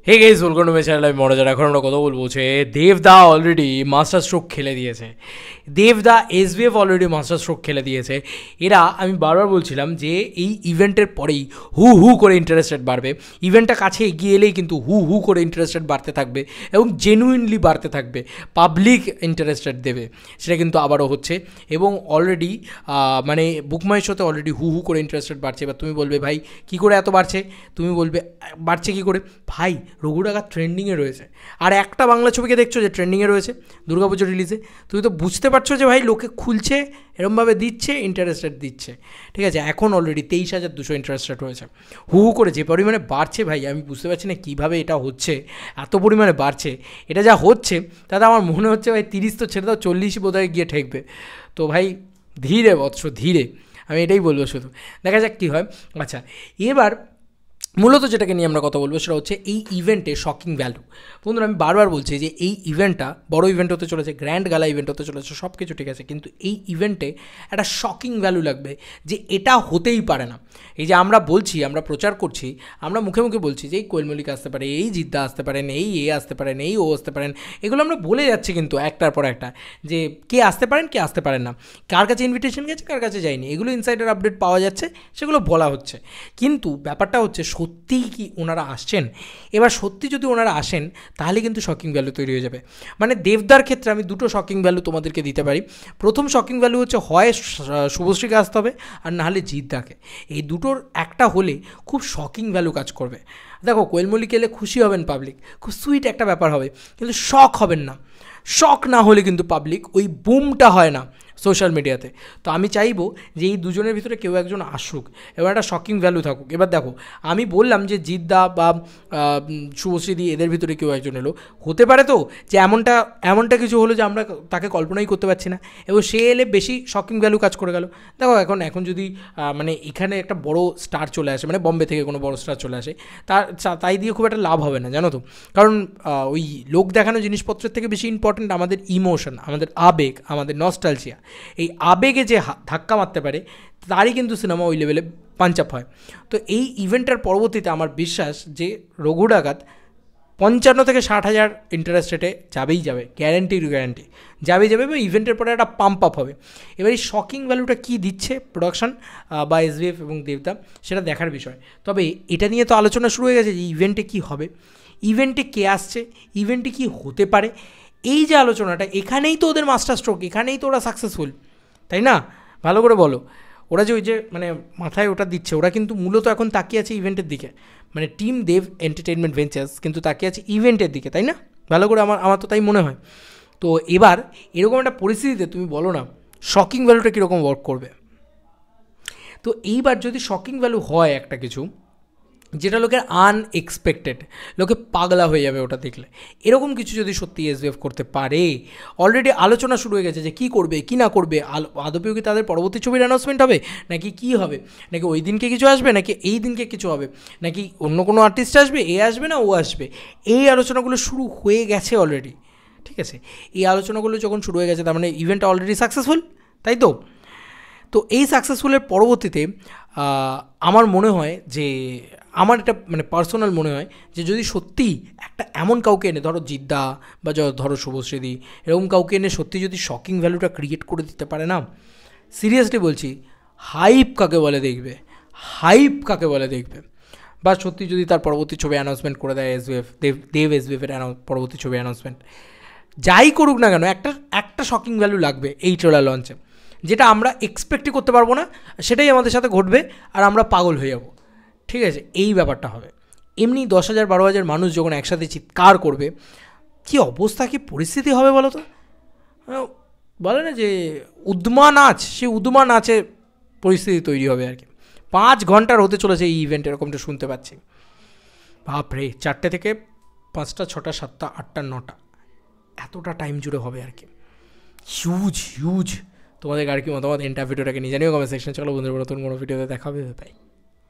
Hey guys, welcome to my channel. আমি মনোজার। এখন আমরা কথা বলবো যে দেবদা অলরেডি মাস্টার স্ট্রোক খেলে দিয়েছে। দেবদা এসবিএফ অলরেডি মাস্টার স্ট্রোক খেলে দিয়েছে। এরা, আমি বারবার বলছিলাম যে এই ইভেন্টের পরেই হু হু করে ইন্টারেস্টেড বাড়বে। ইভেন্টটা কাছে এগিয়ে এলেই কিন্তু হু হু করে ইন্টারেস্টেড বাড়তে থাকবে এবং জেনুইনলি বাড়তে থাকবে। পাবলিক ইন্টারেস্টেড দেবে, সেটা কিন্তু আবারও হচ্ছে এবং অলরেডি মানে বুকমাই শোতে অলরেডি হু হু করে ইন্টারেস্টেড বাড়ছে। এবার তুমি বলবে ভাই কী করে এত বাড়ছে, তুমি বলবে বাড়ছে কী করে। ভাই, রঘু ডাকাত ট্রেন্ডিংয়ে রয়েছে, আর একটা বাংলা ছবিকে দেখছো যে ট্রেন্ডিংয়ে রয়েছে দুর্গাপুজো রিলিজে। তুমি তো বুঝতে পারছো যে ভাই লোকে খুলছে, এরমভাবে দিচ্ছে, ইন্টারেস্টেড দিচ্ছে। ঠিক আছে, এখন অলরেডি 23,200 ইন্টারেস্টেড রয়েছে। হু হু করে যে পরিমাণে বাড়ছে ভাই, আমি বুঝতে পারছি না কীভাবে এটা হচ্ছে, এত পরিমাণে বাড়ছে। এটা যা হচ্ছে তাতে আমার মনে হচ্ছে ভাই 30 তো ছেড়ে দাও, 40 বোধহয় গিয়ে ঠেকবে। তো ভাই ধীরে বৎস ধীরে, আমি এটাই বলবো, শুধু দেখা যাক কী হয়। আচ্ছা, এবার মূলত যেটাকে নিয়ে আমরা কথা বলবো সেটা হচ্ছে এই ইভেন্টে শকিং ভ্যালু। বন্ধুরা, আমি বারবার বলছি যে এই ইভেন্টটা বড় ইভেন্ট হতে চলেছে, গ্র্যান্ড গালা ইভেন্ট হতে চলেছে, সব কিছু ঠিক আছে, কিন্তু এই ইভেন্টে একটা শকিং ভ্যালু লাগবে যে এটা হতেই পারে না। এই যে আমরা বলছি, আমরা প্রচার করছি, আমরা মুখে মুখে বলছি যে এই কোয়েল মল্লিক আসতে পারে, এই জিদ্দা আসতে পারেন, এই আসতে পারেন, এই ও আসতে পারেন, এগুলো আমরা বলে যাচ্ছি কিন্তু একটার পর একটা যে কে আসতে পারেন, কে আসতে পারেন না, কার কাছে ইনভিটেশন গেছে, কার কাছে যায়নি, এগুলো ইনসাইডার আপডেট পাওয়া যাচ্ছে, সেগুলো বলা হচ্ছে। কিন্তু ব্যাপারটা হচ্ছে সত্যিই কি ওনারা আসছেন? এবার সত্যি যদি ওনারা আসেন তাহলে কিন্তু শকিং ভ্যালু তৈরি হয়ে যাবে। মানে দেবদার ক্ষেত্রে আমি দুটো শকিং ভ্যালু তোমাদেরকে দিতে পারি। প্রথম শকিং ভ্যালু হচ্ছে হয় শুভশ্রীকে আসতে হবে আর নাহলে জিদ্দাকে। এই দুটোর একটা হলে খুব শকিং ভ্যালু কাজ করবে। দেখো, কোয়েল মল্লিক এলে খুশি হবেন পাবলিক, খুব সুইট একটা ব্যাপার হবে, কিন্তু শক হবেন না। শক না হলে কিন্তু পাবলিক ওই বুমটা হয় না সোশ্যাল মিডিয়াতে। তো আমি চাইবো যে এই দুজনের ভিতরে কেউ একজন আসুক, এবার একটা শকিং ভ্যালু থাকুক। এবার দেখো, আমি বললাম যে জিদ্দা বা শুভশ্রীদি এদের ভিতরে কেউ একজন এলো, হতে পারে তো যে এমনটা কিছু হলো যে আমরা তাকে কল্পনাই করতে পারছি না, এবং সে এলে বেশি শকিং ভ্যালু কাজ করে গেল। দেখো, এখন যদি মানে এখানে একটা বড় স্টার চলে আসে, মানে বম্বে থেকে কোনো বড় স্টার চলে আসে, তাই দিয়ে খুব একটা লাভ হবে না, জানো তো। কারণ ওই লোক দেখানো জিনিসপত্রের থেকে বেশি ইম্পর্টেন্ট আমাদের ইমোশন, আমাদের আবেগ, আমাদের নস্টালজিয়া। এই আবেগে যে ধাক্কা মারতে পারে তারই কিন্তু সিনেমা ওই লেভেলে পাঞ্চ আপ হয়। তো এই ইভেন্টের পরবর্তীতে আমার বিশ্বাস যে রঘু ডাকাত 55 থেকে 60,000 ইন্টারেস্ট রেটে যাবেই যাবে, গ্যারেন্টি যাবে এবং ইভেন্টের পরে একটা পাম্প আপ হবে। এবার এই শকিং ভ্যালুটা কী দিচ্ছে প্রোডাকশন বা এসবিএফ এবং দেবদা, সেটা দেখার বিষয়। তবে এটা নিয়ে তো আলোচনা শুরু হয়ে গেছে যে ইভেন্টে কী হবে, ইভেন্টে কে আসছে, ইভেন্টে কী হতে পারে। এই যে আলোচনাটা, এখানেই তো ওদের মাস্টার স্ট্রোক, এখানেই তো ওরা সাকসেসফুল, তাই না? ভালো করে বলো। ওরা যে ওই যে মানে মাথায় ওটা দিচ্ছে, ওরা কিন্তু মূলত এখন তাকিয়ে আছে ইভেন্টের দিকে, মানে টিম দেব এন্টারটেনমেন্ট ভেঞ্চার্স কিন্তু তাকিয়ে আছে ইভেন্টের দিকে, তাই না? ভালো করে আমার তো তাই মনে হয়। তো এবার এরকম একটা পরিস্থিতিতে তুমি বলো না শকিং ভ্যালুটা কীরকম ওয়ার্ক করবে। তো এইবার যদি শকিং ভ্যালু হয় একটা কিছু যেটা লোকের আনএক্সপেক্টেড, লোকে পাগলা হয়ে যাবে ওটা দেখলে, এরকম কিছু যদি সত্যি এসবিএফ করতে পারে, অলরেডি আলোচনা শুরু হয়ে গেছে যে কী করবে কী না করবে, আদপেও কি তাদের পরবর্তী ছবির অ্যানাউন্সমেন্ট হবে, নাকি কী হবে, নাকি ওই দিনকে কিছু আসবে, নাকি এই দিনকে কিছু হবে, নাকি অন্য কোনো আর্টিস্ট আসবে, এ আসবে না ও আসবে, এই আলোচনাগুলো শুরু হয়ে গেছে অলরেডি। ঠিক আছে, এই আলোচনাগুলো যখন শুরু হয়ে গেছে তার মানে ইভেন্টটা অলরেডি সাকসেসফুল, তাই তো? তো এই সাকসেসফুলের পরবর্তীতে আমার মনে হয় যে, আমার এটা মানে পার্সোনাল মনে হয় যে যদি সত্যি একটা এমন কাউকে এনে, ধরো জিদ্দা বা ধরো শুভশ্রীদি, এরকম কাউকে এনে সত্যি যদি শকিং ভ্যালুটা ক্রিয়েট করে দিতে পারে না, সিরিয়াসলি বলছি, হাইপ কাকে বলে দেখবে। বা সত্যি যদি তার পরবর্তী ছবি অ্যানাউন্সমেন্ট করে দেয় এসবিএফ, দেব এসবিএফের পরবর্তী ছবি অ্যানাউন্সমেন্ট, যাই করুক না কেন, একটা শকিং ভ্যালু লাগবে এই ট্রেলার লঞ্চে, যেটা আমরা এক্সপেক্টই করতে পারবো না, সেটাই আমাদের সাথে ঘটবে আর আমরা পাগল হয়ে যাবো। ঠিক আছে, এই ব্যাপারটা হবে। এমনি 10,000 12,000 মানুষ যখন একসাথে চিৎকার করবে, কী অবস্থা, কী পরিস্থিতি হবে বলো তো। বলে না যে উদ্মা নাচ, সেই উদ্মা নাচে পরিস্থিতি তৈরি হবে আর কি। 5 ঘন্টার হতে চলেছে এই ইভেন্ট, এরকমটা শুনতে পাচ্ছি। বাপরে, 4টে থেকে 5টা 6টা 7টা 8টা 9টা, এতটা টাইম জুড়ে হবে আর কি। হিউজ। তোমাদের আর কি মতামত এন্টার ভিডিওটাকে নিয়ে জানিও কমেন্ট সেকশন। চলো বন্ধুরা, নতুন কোনো ভিডিওতে দেখা হবে, বাই।